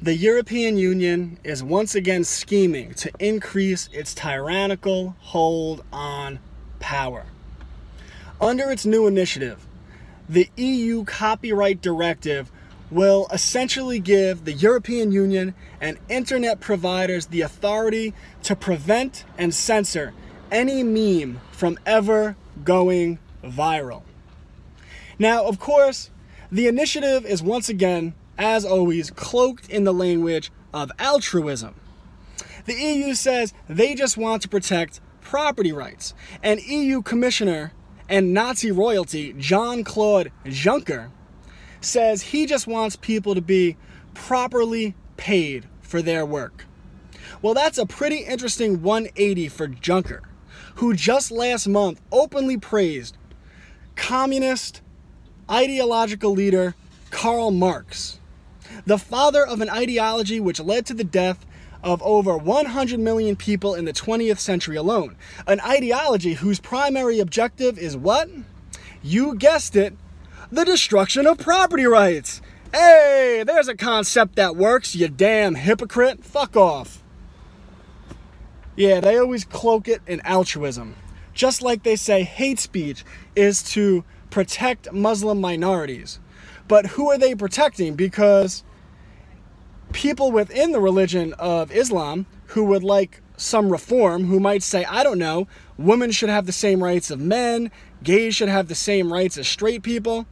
The European Union is once again scheming to increase its tyrannical hold on power. Under its new initiative, the EU Copyright Directive will essentially give the European Union and internet providers the authority to prevent and censor any meme from ever going viral. Now, of course, the initiative is once again, as always, cloaked in the language of altruism. The EU says they just want to protect property rights, and EU Commissioner and Nazi royalty Jean-Claude Juncker says he just wants people to be properly paid for their work. Well, that's a pretty interesting 180 for Juncker, who just last month openly praised communist ideological leader Karl Marx, the father of an ideology which led to the death of over 100 million people in the 20th century alone. An ideology whose primary objective is what? You guessed it, the destruction of property rights. Hey, there's a concept that works, you damn hypocrite. Fuck off. Yeah, they always cloak it in altruism. Just like they say hate speech is to protect Muslim minorities. But who are they protecting? Because people within the religion of Islam who would like some reform, who might say, I don't know, women should have the same rights of men, gays should have the same rights as straight people.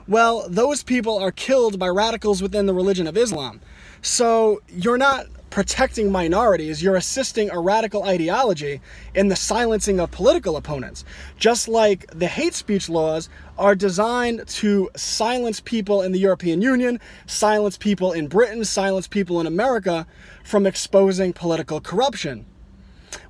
Well, those people are killed by radicals within the religion of Islam. So you're not protecting minorities, you're assisting a radical ideology in the silencing of political opponents. Just like the hate speech laws are designed to silence people in the European Union, silence people in Britain, silence people in America from exposing political corruption.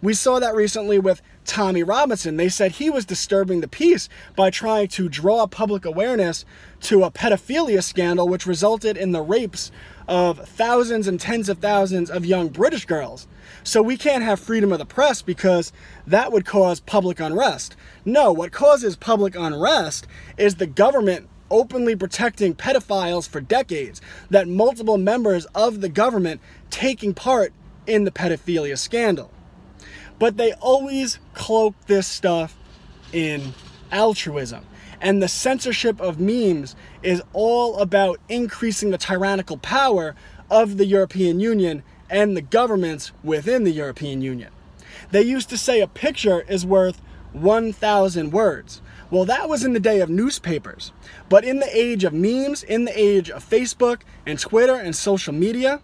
We saw that recently with Tommy Robinson. They said he was disturbing the peace by trying to draw public awareness to a pedophilia scandal which resulted in the rapes of thousands and tens of thousands of young British girls. So we can't have freedom of the press because that would cause public unrest. No, what causes public unrest is the government openly protecting pedophiles for decades, that multiple members of the government taking part in the pedophilia scandal. But they always cloak this stuff in altruism. And the censorship of memes is all about increasing the tyrannical power of the European Union and the governments within the European Union. They used to say a picture is worth 1,000 words. Well, that was in the day of newspapers. But in the age of memes, in the age of Facebook and Twitter and social media,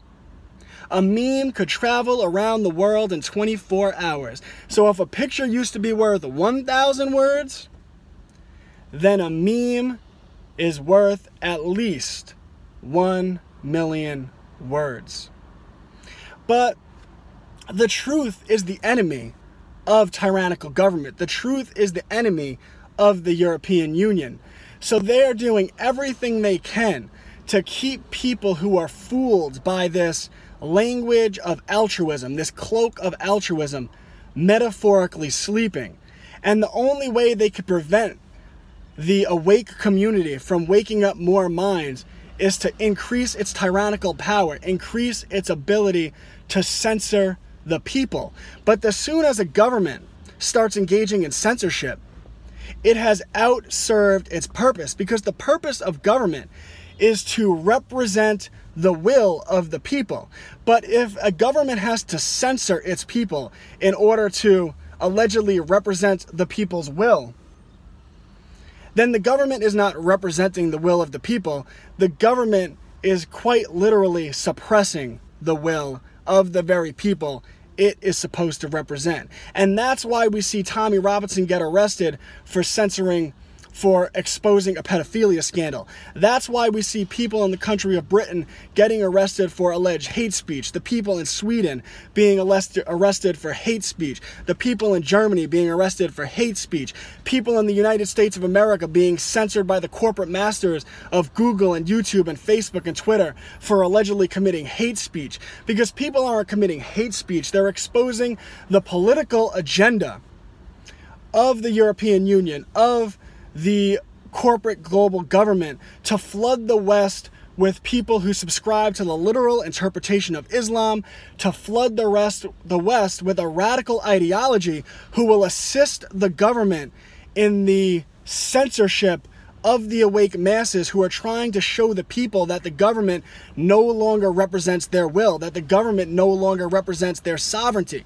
a meme could travel around the world in 24 hours. So if a picture used to be worth 1,000 words, then a meme is worth at least 1 million words. But the truth is the enemy of tyrannical government. The truth is the enemy of the European Union. So they're doing everything they can to keep people who are fooled by this language of altruism, this cloak of altruism, metaphorically sleeping. And the only way they could prevent the awake community from waking up more minds is to increase its tyrannical power, increase its ability to censor the people. But as soon as a government starts engaging in censorship, it has outserved its purpose, because the purpose of government is to represent the will of the people. But if a government has to censor its people in order to allegedly represent the people's will, then the government is not representing the will of the people. The government is quite literally suppressing the will of the very people it is supposed to represent. And that's why we see Tommy Robinson get arrested for censoring, for exposing a pedophilia scandal. That's why we see people in the country of Britain getting arrested for alleged hate speech. The people in Sweden being arrested for hate speech. The people in Germany being arrested for hate speech. People in the United States of America being censored by the corporate masters of Google and YouTube and Facebook and Twitter for allegedly committing hate speech. Because people aren't committing hate speech, they're exposing the political agenda of the European Union, of the corporate global government, to flood the West with people who subscribe to the literal interpretation of Islam to flood the West with a radical ideology who will assist the government in the censorship of the awake masses who are trying to show the people that the government no longer represents their will, that the government no longer represents their sovereignty.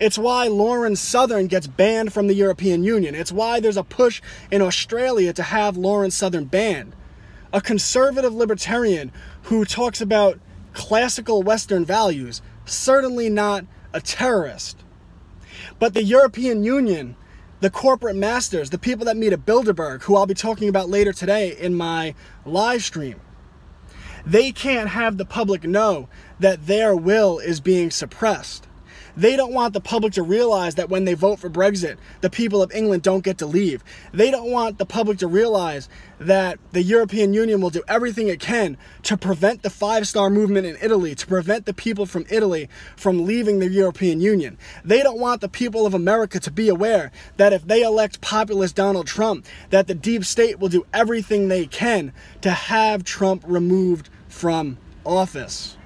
It's why Lawrence Southern gets banned from the European Union. It's why there's a push in Australia to have Lawrence Southern banned. A conservative libertarian who talks about classical Western values, certainly not a terrorist. But the European Union, the corporate masters, the people that meet at Bilderberg, who I'll be talking about later today in my live stream, they can't have the public know that their will is being suppressed. They don't want the public to realize that when they vote for Brexit, the people of England don't get to leave. They don't want the public to realize that the European Union will do everything it can to prevent the five-star movement in Italy, to prevent the people from Italy from leaving the European Union. They don't want the people of America to be aware that if they elect populist Donald Trump, that the deep state will do everything they can to have Trump removed from office.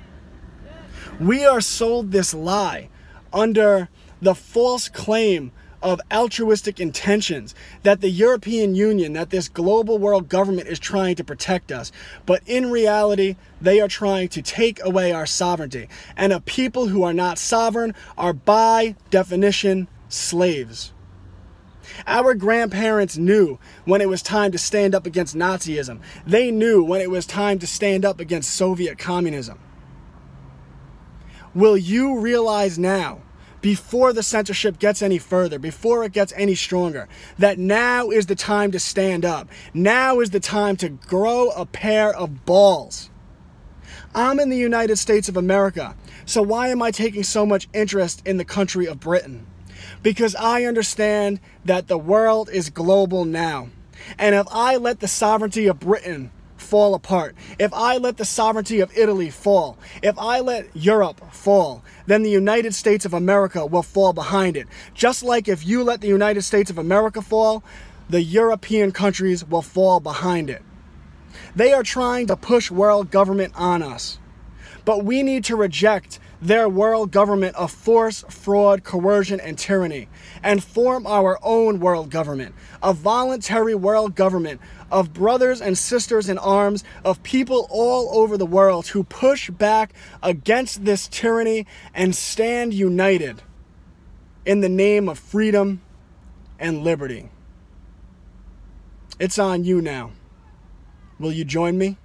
We are sold this lie under the false claim of altruistic intentions that the European Union, that this global world government is trying to protect us. But in reality, they are trying to take away our sovereignty. And a people who are not sovereign are by definition slaves. Our grandparents knew when it was time to stand up against Nazism. They knew when it was time to stand up against Soviet communism. Will you realize now, before the censorship gets any further, before it gets any stronger, that now is the time to stand up? Now is the time to grow a pair of balls. I'm in the United States of America, so why am I taking so much interest in the country of Britain? Because I understand that the world is global now. And if I let the sovereignty of Britain fall apart, if I let the sovereignty of Italy fall, if I let Europe fall, then the United States of America will fall behind it. Just like if you let the United States of America fall, the European countries will fall behind it. They are trying to push world government on us. But we need to reject their world government of force, fraud, coercion, and tyranny, and form our own world government, a voluntary world government of brothers and sisters in arms, of people all over the world who push back against this tyranny and stand united in the name of freedom and liberty. It's on you now. Will you join me?